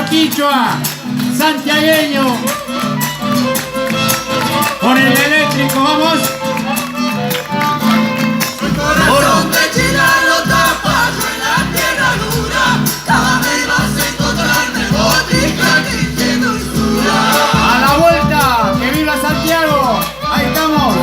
quichua santiagueño. Con el eléctrico, vamos. Corazón de chileno tapayo en la tierra dura, cada vez vas a encontrarme botica diciendo dulzura. A la vuelta, que viva Santiago. Ahí estamos.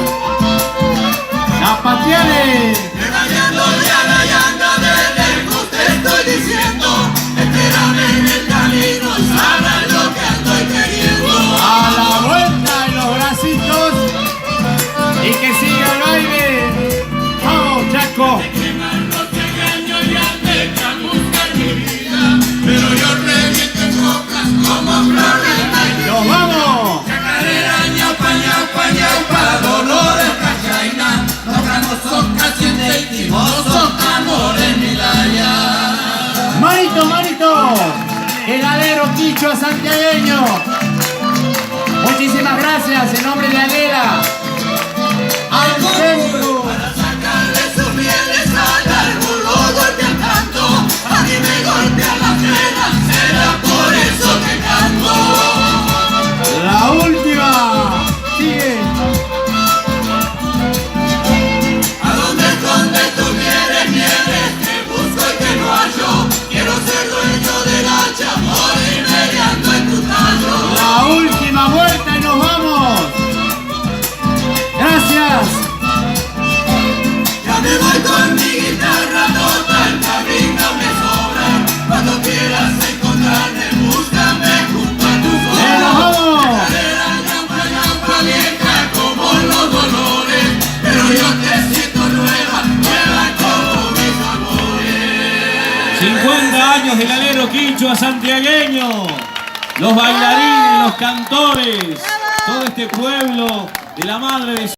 Zapatiales. Regañándole a la llanta de lejos te estoy diciendo, espérame en el camino y sabrás lo que estoy queriendo. A la vuelta en los bracitos. Y que siga el baile. Vamos, Chaco. Pero yo reviento en coplas como flores. ¡Nos vamos! Chacarera, ñaupa, ñaupa, ñaupa, dolores, cachaina. Los ganos son casientes y timosos, amores, milaya. Marito, Marito, el alero quichua santiagueño. Muchísimas gracias en nombre de Alera. Al centro. Para sacarle sus mieles al árbol, lo golpean tanto. A mí me golpean las venas, será por eso que canto. La última. Sigue. ¿A dónde escondes tus mieles, mieles? Que busco y que no hallo. Quiero ser dueño del hacha, morir mediando en tu tallo. La última vuelta y nos vamos. Gracias. Ya me voy con mi guitarra rota, el camino me sobra. Cuando quieras encontrarme, búscame junto a tu ¡Nos zona. vamos! Chacarera, ñaupa, ñaupa, vieja como los dolores. Pero yo te siento nueva, nueva como mis amores. 50 años del alero quichua santiagueño, los bailarines, los cantores, todo este pueblo de la madre de